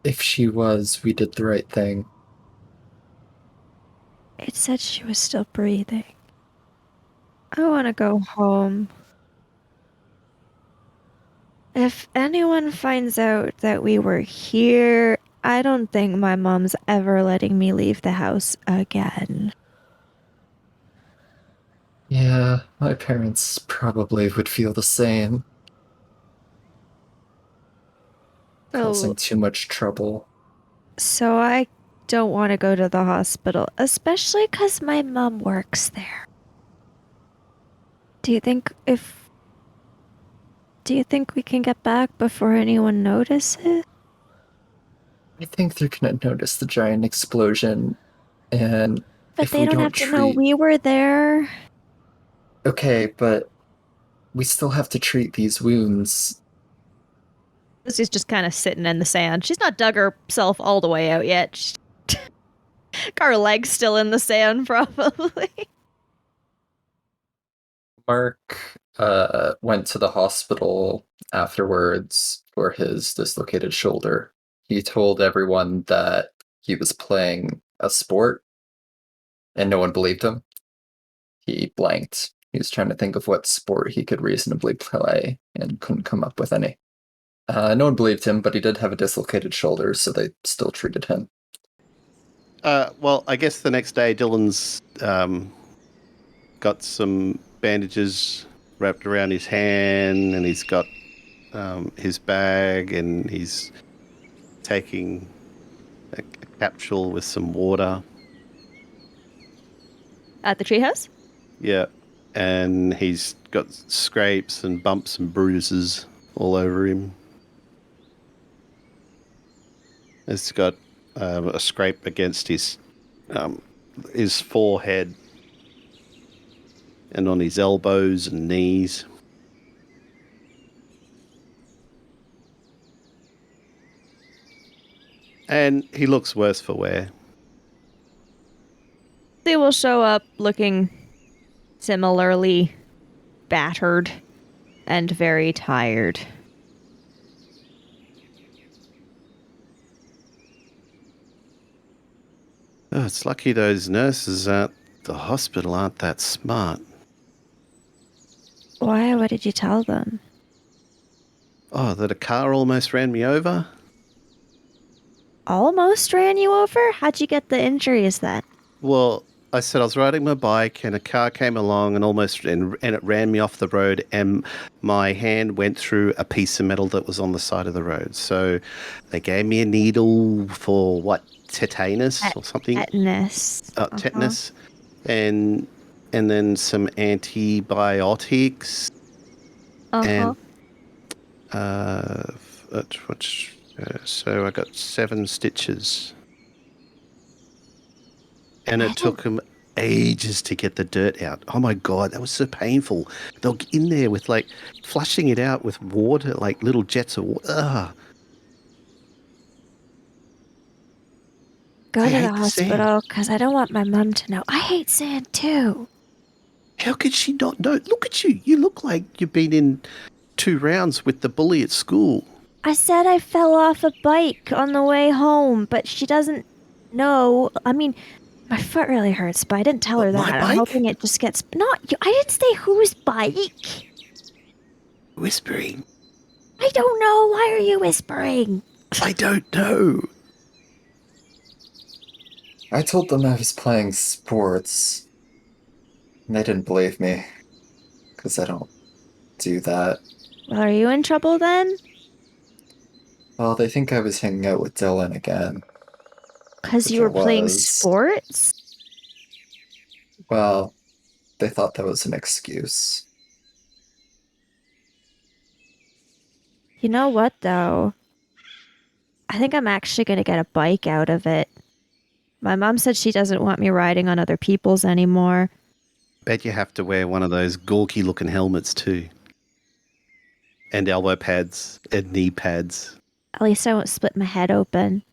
if she was, we did the right thing.
It said she was still breathing. I want to go home. If anyone finds out that we were here, I don't think my mom's ever letting me leave the house again.
Yeah, my parents probably would feel the same. Causing too much trouble.
So I don't want to go to the hospital, especially because my mom works there. Do you think we can get back before anyone notices?
I think they're gonna notice the giant explosion, and
But
if
they
we
don't
don't
have to know
treat...
we were there.
Okay, but we still have to treat these wounds.
Lizzie's just kind of sitting in the sand. She's not dug herself all the way out yet. She's got her legs still in the sand, probably.
Mark went to the hospital afterwards for his dislocated shoulder. He told everyone that he was playing a sport, and no one believed him. He blanked. He was trying to think of what sport he could reasonably play and couldn't come up with any. No one believed him, but he did have a dislocated shoulder, so they still treated him.
Well, I guess the next day, Dillon's got some bandages wrapped around his hand, and he's got his bag, and he's taking a capsule with some water.
At the treehouse?
Yeah, and he's got scrapes and bumps and bruises all over him. He's got a scrape against his forehead and on his elbows and knees. And he looks worse for wear.
They will show up looking similarly battered and very tired.
Oh, it's lucky those nurses at the hospital aren't that smart.
Why? What did you tell them?
Oh, that a car almost ran me over?
Almost ran you over? How'd you get the injuries then?
Well, I said I was riding my bike and a car came along and and it ran me off the road, and my hand went through a piece of metal that was on the side of the road. So they gave me a needle for what, tetanus or something?
Tetanus.
Tetanus, and then some antibiotics. And so I got 7 stitches. And it took them ages to get the dirt out. Oh my God, that was so painful. They'll get in there with like flushing it out with water, like little jets of water. Ugh.
go
I
to the
hate the sand.
hospital because I don't want my mom to know. I hate sand too.
How could she not know? Look at you. You look like you've been in 2 rounds with the bully at school.
I said I fell off a bike on the way home, but she doesn't know. I mean, my foot really hurts, but I didn't tell her
What, my
that. I'm
bike?
hoping it just gets. Not you. I didn't say whose bike.
Whispering.
I don't know. Why are you whispering?
I don't know.
I told them I was playing sports. And they didn't believe me. Because I don't do that.
Well, are you in trouble then?
Well, they think I was hanging out with Dillon again.
Because
Which
you
I
were playing
was.
sports?
Well, they thought that was an excuse.
You know what, though? I think I'm actually going to get a bike out of it. My mom said she doesn't want me riding on other people's anymore.
Bet you have to wear one of those gawky looking helmets too. And elbow pads and knee pads.
At least I won't split my head open.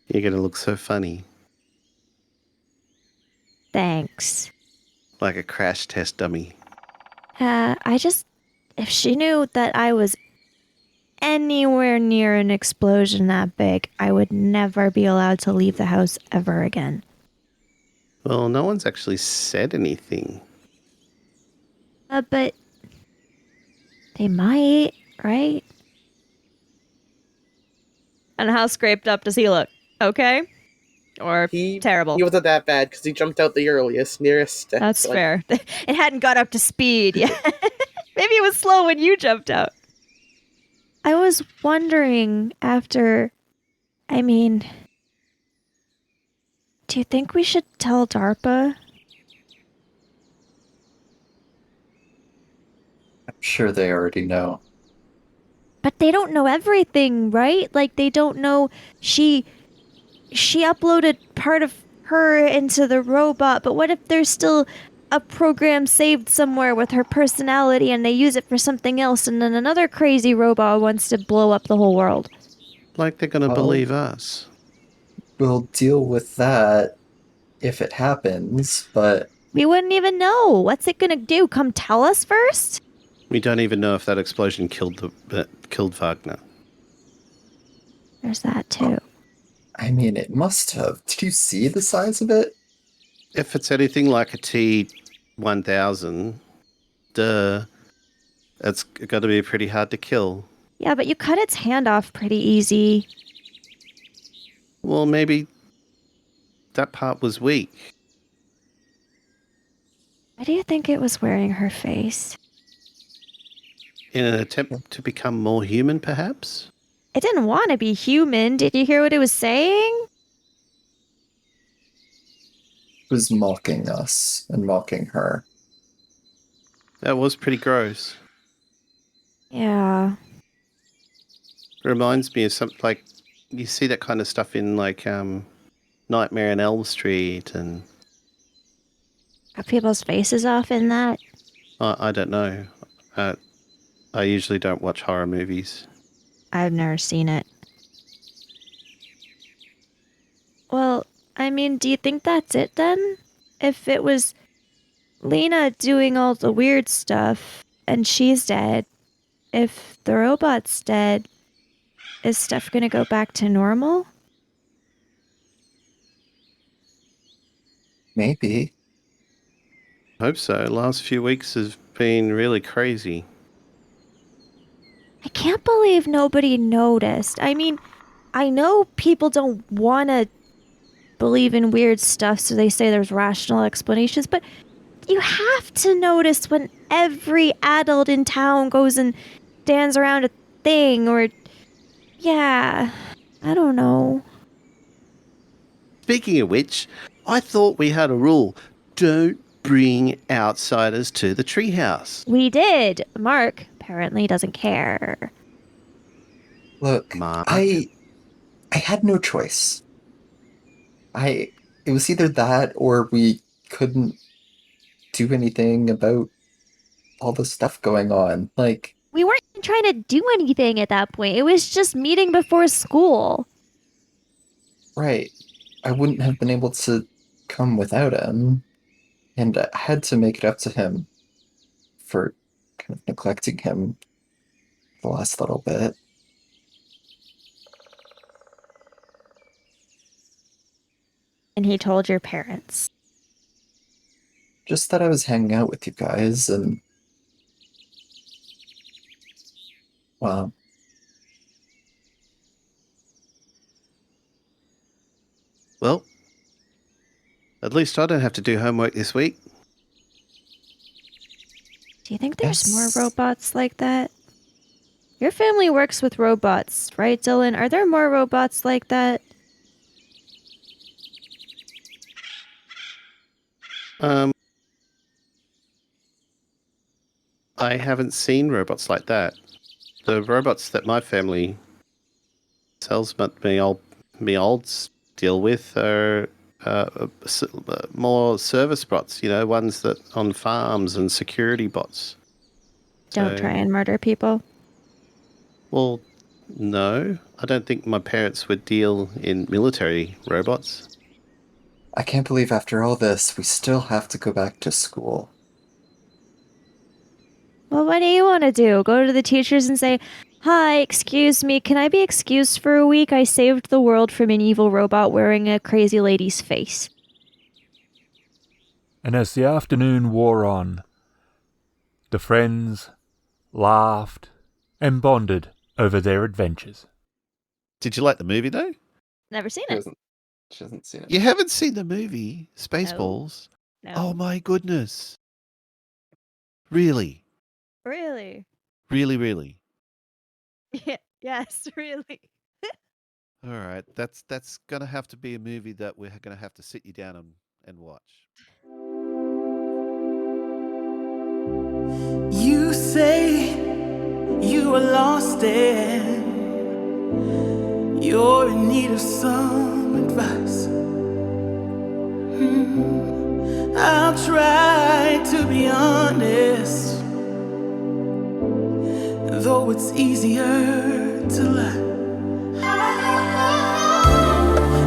You're going to look so funny.
Thanks.
Like a crash test dummy.
If she knew that I was anywhere near an explosion that big, I would never be allowed to leave the house ever again.
Well, no one's actually said anything.
But they might, right? And how scraped up does he look? Okay? Or terrible?
He wasn't that bad because he jumped out the nearest.
That's fair. It hadn't got up to speed yet. Maybe it was slow when you jumped out. I was wondering do you think we should tell DARPA?
I'm sure they already know.
But they don't know everything, right? Like, they don't know she uploaded part of her into the robot, but what if there's still a program saved somewhere with her personality and they use it for something else and then another crazy robot wants to blow up the whole world?
Like they're going to believe us.
We'll deal with that if it happens, but...
We wouldn't even know. What's it gonna do? Come tell us first?
We don't even know if that explosion killed Wagner.
There's that too.
I mean, it must have. Did you see the size of it?
If it's anything like a T-1000, it's got to be pretty hard to kill.
Yeah, but you cut its hand off pretty easy.
Well, maybe that part was weak.
Why do you think it was wearing her face?
In an attempt to become more human, perhaps?
It didn't want to be human. Did you hear what it was saying?
It was mocking us and mocking her.
That was pretty gross.
Yeah.
It reminds me of something like, you see that kind of stuff in like Nightmare on Elm Street and...
Cut people's faces off in that?
I don't know. I usually don't watch horror movies.
I've never seen it. Well, do you think that's it then? If it was Lena doing all the weird stuff and she's dead, if the robot's dead, is stuff gonna go back to normal?
Maybe.
Hope so. Last few weeks has been really crazy.
I can't believe nobody noticed. I know people don't want to believe in weird stuff, so they say there's rational explanations, but you have to notice when every adult in town goes and stands around a thing, or... Yeah, I don't know.
Speaking of which, I thought we had a rule. Don't bring outsiders to the treehouse.
We did. Mark apparently doesn't care.
Look,
Mark?
I had no choice. It was either that or we couldn't do anything about all the stuff going on. Like,
We weren't even trying to do anything at that point. It was just meeting before school.
Right. I wouldn't have been able to come without him, and I had to make it up to him for kind of neglecting him the last little bit.
And he told your parents.
Just that I was hanging out with you guys, and well,
Well, at least I don't have to do homework this week.
Do you think there's more
Yes.
robots like that? Your family works with robots, right, Dillon? Are there more robots like that?
I haven't seen robots like that. The robots that my family sells, but me olds deal with are more service bots. You know, ones that on farms and security bots.
Don't
So-
try and murder people.
Well, no, I don't think my parents would deal in military robots.
I can't believe after all this, we still have to go back to school.
Well, what do you want to do? Go to the teachers and say, "Hi, excuse me, can I be excused for a week? I saved the world from an evil robot wearing a crazy lady's face."
And as the afternoon wore on, the friends laughed and bonded over their adventures.
Did you like the movie though?
Never seen
She
it.
hasn't seen it.
You haven't seen the movie Spaceballs?
No.
Oh my goodness! Really,
Really?
really, really.
Yes, really.
All right, that's gonna have to be a movie that we're gonna have to sit you down and watch.
You say you are lost and you're in need of some advice. I'll try to be honest, though it's easier to lie.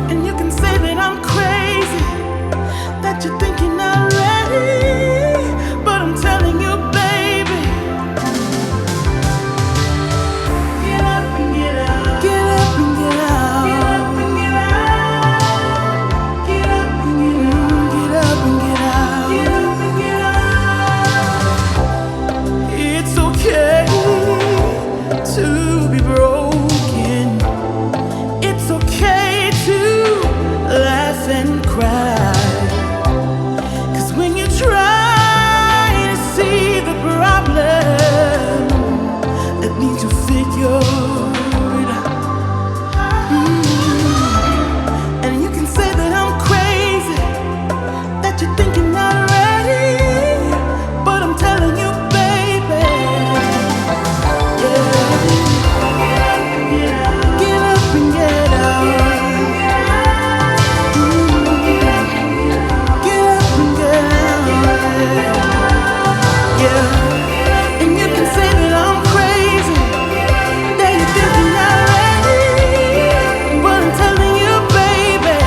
And you can say that I'm crazy, that you're thinking already, but I'm telling you, baby, get up and get out. Get up and get out. Get up and get out. Get up and get out. Get up and get out. Get up and get out. It's okay to be broken. It's okay to laugh and cry. 'Cause when you try to see the problem, that means you figure it out. And you can say that I'm crazy, that you're thinking already, but I'm telling you, baby, yeah. Get up and get out. Get up and get out. Yeah. And you can say that I'm crazy, that you're thinking already, but I'm telling you, baby.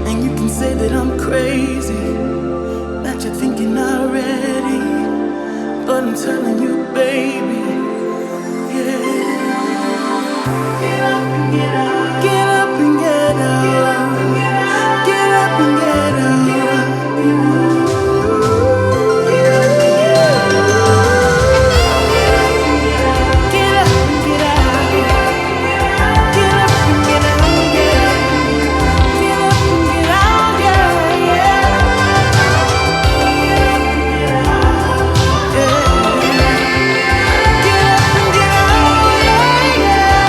And you can say that I'm crazy, that you're thinking already, but I'm telling you, baby, yeah. Get up and get out. Get up and get out. Get up and get out. Get up and get out. Get up and get out. Get up and get out. Get up and get out, yeah, yeah. Get up and get out, yeah, yeah.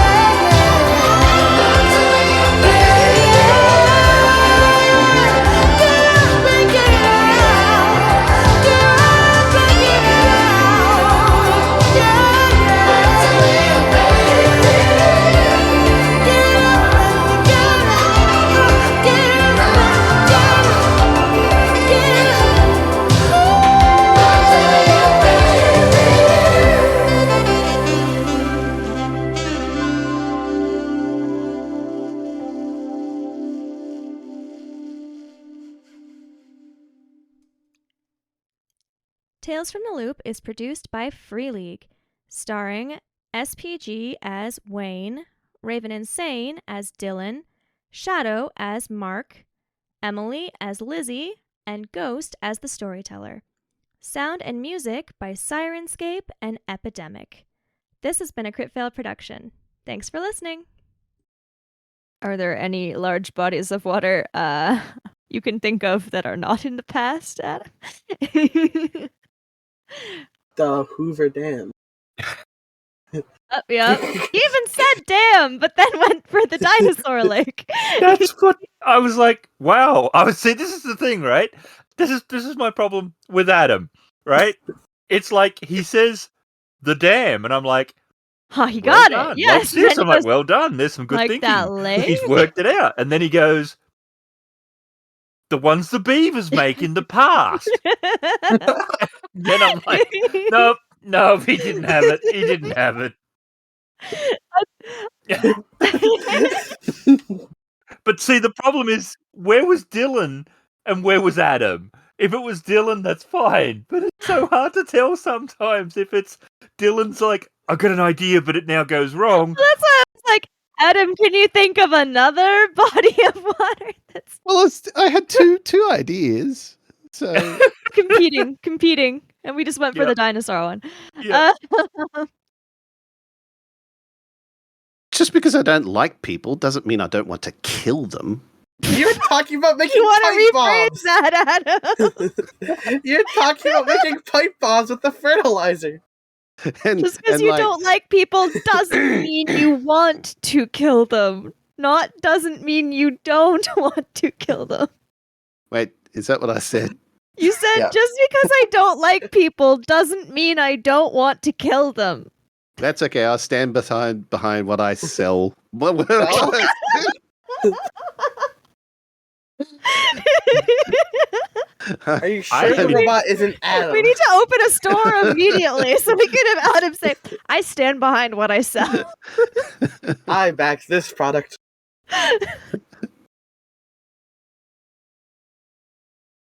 Tales from the Loop is produced by Free League, starring SPG as Wayne, Raveninsane as Dillon, Shadow as Mark, Emily as Lizzie, and Ghost as the Storyteller. Sound and music by Sirenscape and Epidemic. This has been a Crit Fail production. Thanks for listening. Are there any large bodies of water you can think of that are not in the past, Adam?
The Hoover Dam.
Yeah. He even said dam, but then went for the dinosaur lake.
That's what I was like. Wow. I was saying, this is the thing, right? This is my problem with Adam, right? It's like he says the dam, and I'm like,
Oh, he
well
got
done.
it. Yes.
Loves this.
And
I'm
he
like,
goes,
well done. There's some good
like
thinking.
that lake?
He's worked it out. And then he goes, the ones the beavers make in the past. Then I'm like, nope, he didn't have it. He didn't have it. But see, the problem is, where was Dillon and where was Adam? If it was Dillon, that's fine. But it's so hard to tell sometimes if it's Dillon's like, I've got an idea, but it now goes wrong.
That's why I was like, Adam, can you think of another body of water that's
Well, I had two ideas. So
competing, and we just went for
Yep.
the dinosaur one.
Yeah.
just because I don't like people doesn't mean I don't want to kill them.
You're talking about making
You want
pipe
to
bombs.
rephrase that, Adam?
You're talking about making pipe bombs with the fertilizer.
And,
Just because
and
you
like,
don't like people doesn't mean you want to kill them. Not doesn't mean you don't want to kill them.
Wait, is that what I said?
You said
Yeah.
just because I don't like people doesn't mean I don't want to kill them.
That's okay. I'll stand behind what I sell.
Are you sure the robot isn't Adam?
We need to open a store immediately so we can have Adam say, I stand behind what I sell.
I back this product.